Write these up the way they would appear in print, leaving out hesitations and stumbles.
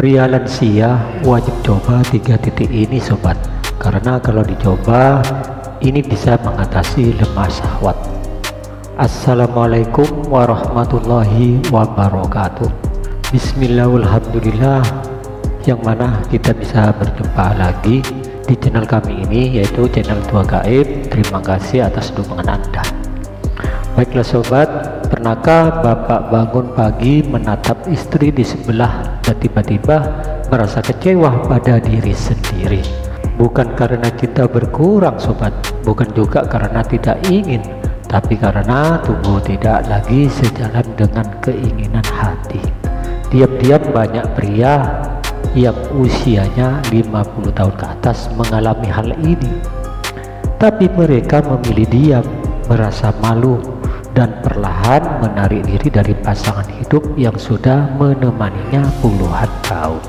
Pria lansia wajib coba 3 titik ini sobat, karena kalau dicoba ini bisa mengatasi lemah syahwat. Assalamualaikum warahmatullahi wabarakatuh. Bismillahirrahmanirrahim. Yang mana kita bisa berjumpa lagi di channel kami ini, yaitu channel Tua Gaib. Terima kasih atas dukungan Anda. Baiklah sobat, pernahkah Bapak bangun pagi menatap istri di sebelah dan tiba-tiba merasa kecewa pada diri sendiri? Bukan karena cinta berkurang sobat, bukan juga karena tidak ingin, tapi karena tubuh tidak lagi sejalan dengan keinginan hati. Diam-diam banyak pria yang usianya 50 tahun ke atas mengalami hal ini, tapi mereka memilih diam, merasa malu, dan perlahan menarik diri dari pasangan hidup yang sudah menemaninya puluhan tahun.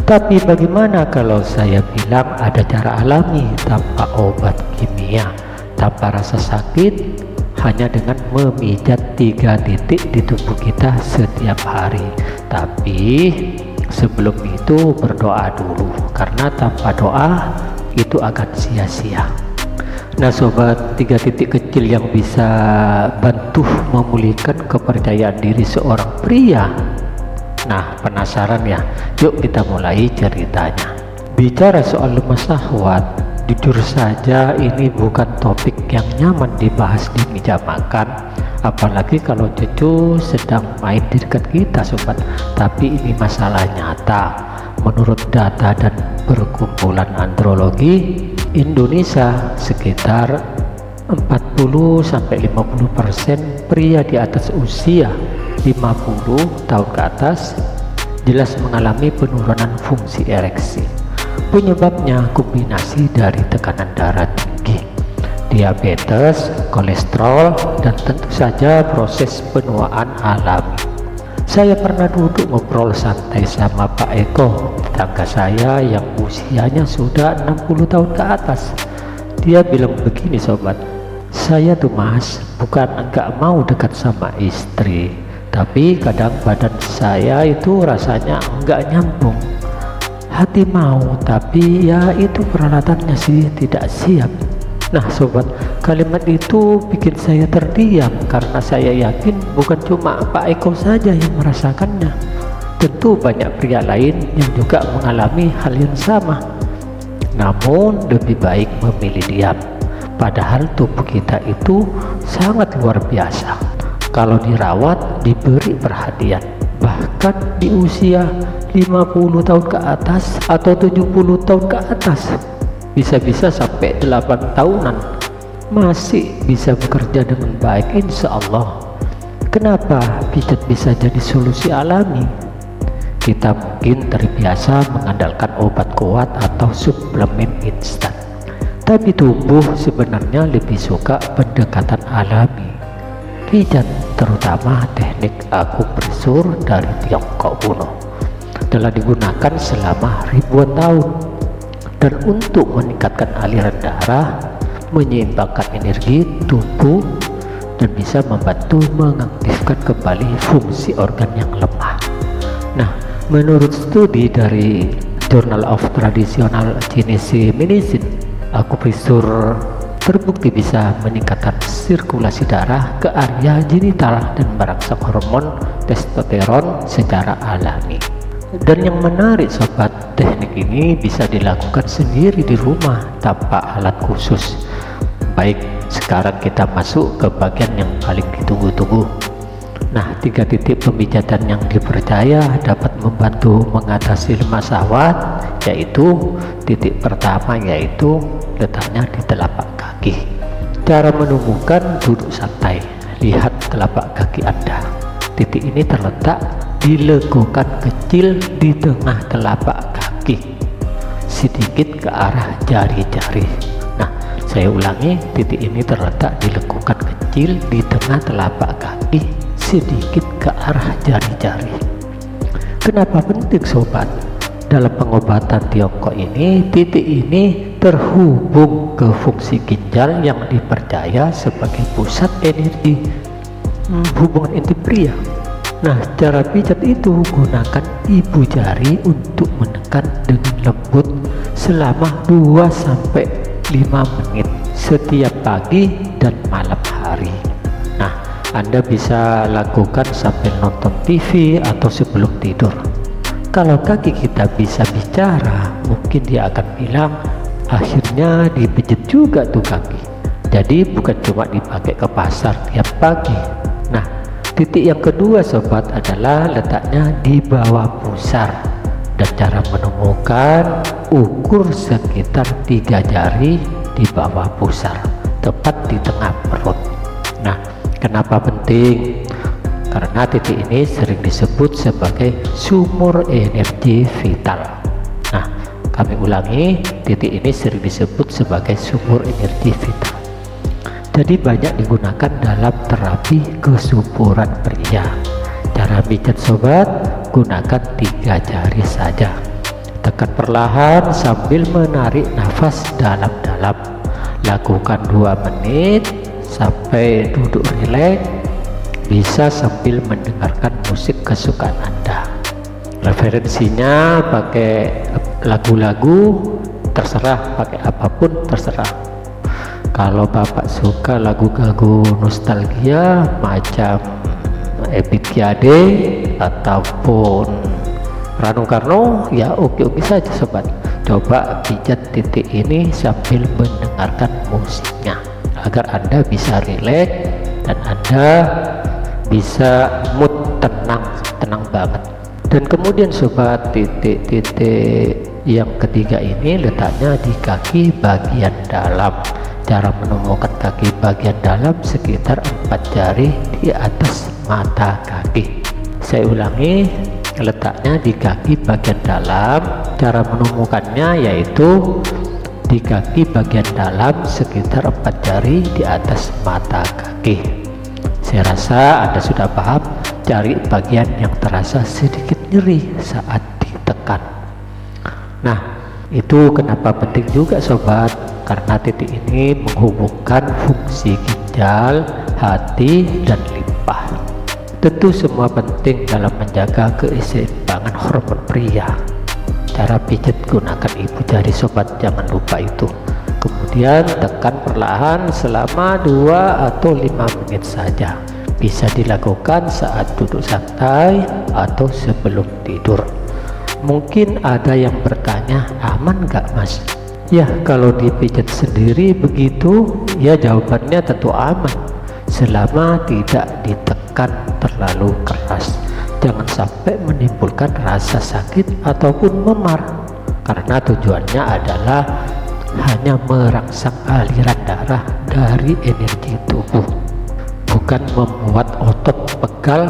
Tapi bagaimana kalau saya bilang ada cara alami tanpa obat kimia, tanpa rasa sakit, hanya dengan memijat 3 titik di tubuh kita setiap hari? Tapi sebelum itu berdoa dulu, karena tanpa doa itu akan sia-sia. Nah sobat, 3 titik kecil yang bisa bantu memulihkan kepercayaan diri seorang pria. Nah penasaran ya? Yuk kita mulai ceritanya. Bicara soal lemah syahwat, jujur saja ini bukan topik yang nyaman dibahas di meja makan, apalagi kalau cucu sedang main di dekat kita sobat. Tapi ini masalah nyata. Menurut data dan perkumpulan andrologi Indonesia, sekitar 40-50% pria di atas usia 50 tahun ke atas jelas mengalami penurunan fungsi ereksi. Penyebabnya kombinasi dari tekanan darah tinggi, diabetes, kolesterol, dan tentu saja proses penuaan alami. Saya pernah duduk ngobrol santai sama Pak Eko, tetangga saya yang usianya sudah 60 tahun ke atas. Dia bilang begini sobat, saya tuh mas bukan enggak mau dekat sama istri, tapi kadang badan saya itu rasanya enggak nyambung. Hati mau, tapi ya itu peralatannya sih tidak siap. Nah sobat, kalimat itu bikin saya terdiam, karena saya yakin bukan cuma Pak Eko saja yang merasakannya. Tentu banyak pria lain yang juga mengalami hal yang sama. Namun lebih baik memilih diam, padahal tubuh kita itu sangat luar biasa kalau dirawat, diberi perhatian. Bahkan di usia 50 tahun ke atas atau 70 tahun ke atas, bisa-bisa sampai 8 tahunan masih bisa bekerja dengan baik insya Allah. Kenapa pijat bisa jadi solusi alami? Kita mungkin terbiasa mengandalkan obat kuat atau suplemen instan, tapi tubuh sebenarnya lebih suka pendekatan alami. Pijat, terutama teknik akupresur dari Tiongkok kuno, telah digunakan selama ribuan tahun, dan untuk meningkatkan aliran darah, menyeimbangkan energi tubuh, dan bisa membantu mengaktifkan kembali fungsi organ yang lemah. Nah, menurut studi dari Journal of Traditional Chinese Medicine, akupresur terbukti bisa meningkatkan sirkulasi darah ke area genital dan merangsang hormon testosteron secara alami. Dan yang menarik sobat, teknik ini bisa dilakukan sendiri di rumah tanpa alat khusus. Baik, sekarang kita masuk ke bagian yang paling ditunggu-tunggu. Nah, 3 titik pemijatan yang dipercaya dapat membantu mengatasi lemah syahwat, yaitu titik pertama yaitu letaknya di telapak kaki. Cara menemukan, duduk santai, lihat telapak kaki Anda. Titik ini terletak di lekukan kecil di tengah telapak kaki, sedikit ke arah jari-jari. Nah, saya ulangi, titik ini terletak di lekukan kecil di tengah telapak kaki, sedikit ke arah jari-jari. Kenapa penting sobat? Dalam pengobatan Tiongkok ini, titik ini terhubung ke fungsi ginjal yang dipercaya sebagai pusat energi hubungan intim pria. Nah, cara pijat itu gunakan ibu jari untuk menekan dengan lembut selama 2-5 menit setiap pagi dan malam hari. Nah, Anda bisa lakukan sambil nonton TV atau sebelum tidur. Kalau kaki kita bisa bicara, mungkin dia akan bilang, akhirnya dipijit juga tuh kaki. Jadi bukan cuma dipakai ke pasar tiap pagi. Nah, titik yang kedua sobat adalah letaknya di bawah pusar, dan cara menemukan ukur sekitar 3 jari di bawah pusar, tepat di tengah perut. Nah, kenapa penting? Karena titik ini sering disebut sebagai sumur energi vital. Nah, kami ulangi, titik ini sering disebut sebagai sumur energi vital. Jadi banyak digunakan dalam terapi kesuburan pria. Cara pijat sobat, gunakan 3 jari saja. Tekan perlahan sambil menarik nafas dalam-dalam. Lakukan 2 menit sampai duduk rileks. Bisa sambil mendengarkan musik kesukaan Anda. Referensinya pakai lagu-lagu, terserah, pakai apapun terserah. Kalau Bapak suka lagu-lagu nostalgia macam Ebit Gyade ataupun Rano Karno, ya oke-oke saja sobat. Coba pijat titik ini sambil mendengarkan musiknya agar Anda bisa rileks dan Anda bisa mood tenang banget. Dan kemudian sobat, titik-titik yang ketiga ini letaknya di kaki bagian dalam. Cara menemukan kaki bagian dalam sekitar 4 jari di atas mata kaki. Saya ulangi, letaknya di kaki bagian dalam. Cara menemukannya yaitu di kaki bagian dalam sekitar 4 jari di atas mata kaki. Saya rasa Anda sudah paham. Cari bagian yang terasa sedikit nyeri saat ditekan. Nah, itu kenapa penting juga sobat, karena titik ini menghubungkan fungsi ginjal, hati, dan limpa. Tentu semua penting dalam menjaga keseimbangan hormon pria. Cara pijat gunakan ibu jari sobat, jangan lupa itu. Kemudian tekan perlahan selama 2 atau 5 menit saja. Bisa dilakukan saat duduk santai atau sebelum tidur. Mungkin ada yang bertanya, aman gak mas? Ya, kalau dipijat sendiri begitu, ya jawabannya tentu aman, selama tidak ditekan terlalu keras. Jangan sampai menimbulkan rasa sakit ataupun memar, karena tujuannya adalah hanya merangsang aliran darah dari energi tubuh, bukan membuat otot pegal.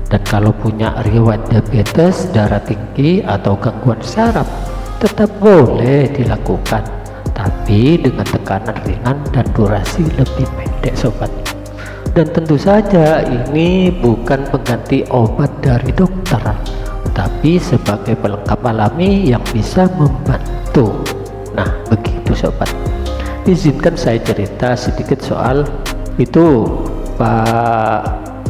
Dan kalau punya riwayat diabetes, darah tinggi, atau gangguan saraf, tetap boleh dilakukan, tapi dengan tekanan ringan dan durasi lebih pendek sobat. Dan tentu saja ini bukan pengganti obat dari dokter, tapi sebagai pelengkap alami yang bisa membantu. Nah, begitu sobat. Izinkan saya cerita sedikit soal itu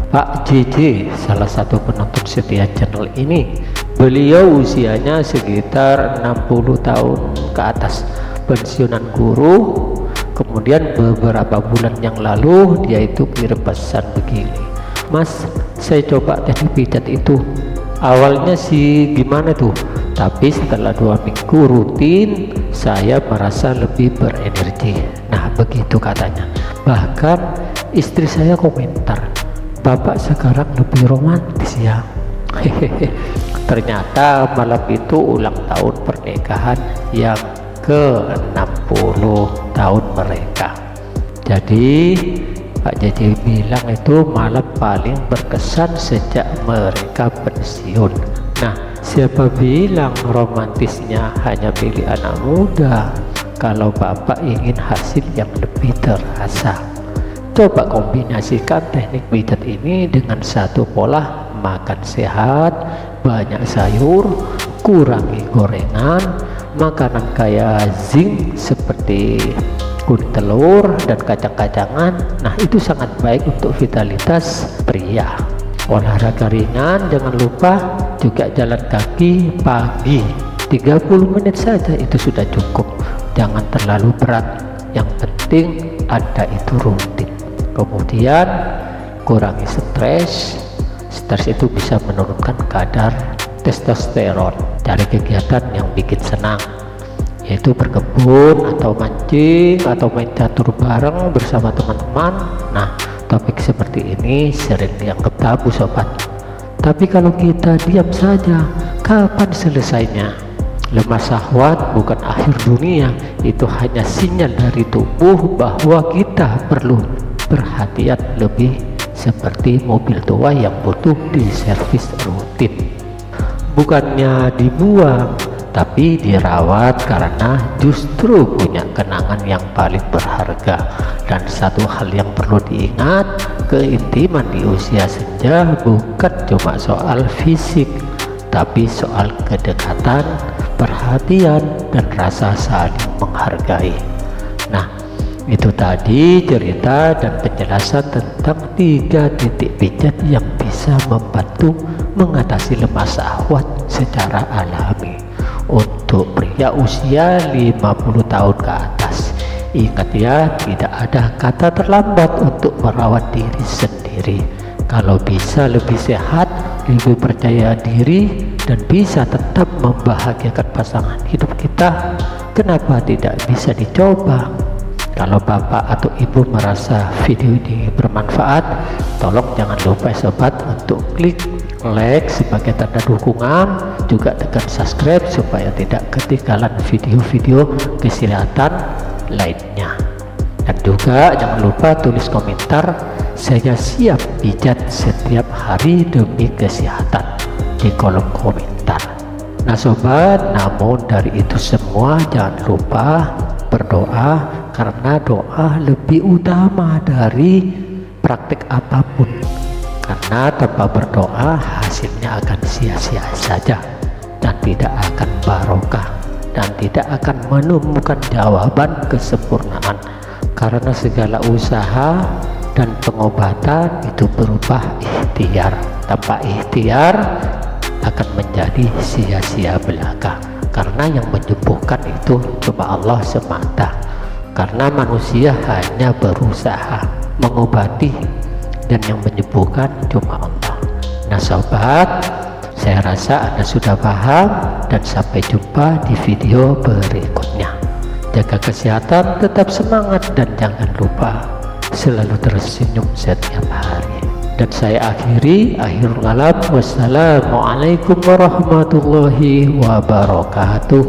Pak JJ, salah satu penonton setia channel ini. Beliau usianya sekitar 60 tahun ke atas, pensiunan guru. Kemudian beberapa bulan yang lalu dia itu kirim pesan begini, mas, saya coba teknik pijat itu, awalnya sih gimana tuh, tapi setelah 2 minggu rutin saya merasa lebih berenergi. Nah, begitu katanya. Bahkan istri saya komentar, bapak sekarang lebih romantis ya. Hehehe. Ternyata malam itu ulang tahun pernikahan yang ke-60 tahun mereka. Jadi Pak JJ bilang itu malam paling berkesan sejak mereka pensiun. Nah, siapa bilang romantisnya hanya milik anak muda? Kalau bapak ingin hasil yang lebih terasa, coba kombinasikan teknik pijat ini dengan satu pola makan sehat, banyak sayur, kurangi gorengan, makanan kaya zinc seperti kuning telur dan kacang-kacangan. Nah, itu sangat baik untuk vitalitas pria. Olahraga ringan, jangan lupa juga jalan kaki pagi 30 menit saja, itu sudah cukup, jangan terlalu berat, yang penting ada itu rutin. Kemudian kurangi stres itu bisa menurunkan kadar testosteron. Cari kegiatan yang bikin senang, yaitu berkebun atau mancing atau main catur bareng bersama teman-teman. Nah, topik seperti ini sering dianggap tabu sobat, tapi kalau kita diam saja, kapan selesainya? Lemah syahwat bukan akhir dunia, itu hanya sinyal dari tubuh bahwa kita perlu perhatian lebih, seperti mobil tua yang butuh diservis rutin. Bukannya dibuang, tapi dirawat, karena justru punya kenangan yang paling berharga. Dan satu hal yang perlu diingat, keintiman di usia senja bukan cuma soal fisik, tapi soal kedekatan, perhatian, dan rasa saling menghargai. Nah, itu tadi cerita dan penjelasan tentang 3 titik pijat yang bisa membantu mengatasi lemah syahwat secara alami untuk pria usia 50 tahun ke atas. Ingat ya, tidak ada kata terlambat untuk merawat diri sendiri. Kalau bisa lebih sehat, lebih percaya diri, dan bisa tetap membahagiakan pasangan hidup kita, kenapa tidak bisa dicoba? Kalau bapak atau ibu merasa video ini bermanfaat, tolong jangan lupa sobat untuk klik like sebagai tanda dukungan, juga tekan subscribe supaya tidak ketinggalan video-video kesehatan lainnya. Dan juga jangan lupa tulis komentar, saya siap pijat setiap hari demi kesehatan, di kolom komentar. Nah sobat, namun dari itu semua jangan lupa berdoa, karena doa lebih utama dari praktik apapun. Karena tanpa berdoa hasilnya akan sia-sia saja dan tidak akan barokah, dan tidak akan menemukan jawaban kesempurnaan. Karena segala usaha dan pengobatan itu berupa ikhtiar. Tanpa ikhtiar akan menjadi sia-sia belaka, karena yang menyembuhkan itu cuma Allah semata. Karena manusia hanya berusaha mengobati, dan yang menyembuhkan cuma Allah. Nah sobat, saya rasa Anda sudah paham, dan sampai jumpa di video berikutnya. Jaga kesehatan, tetap semangat, dan jangan lupa selalu tersenyum setiap hari. Dan saya akhiri, akhirul kalam, wassalamualaikum warahmatullahi wabarakatuh.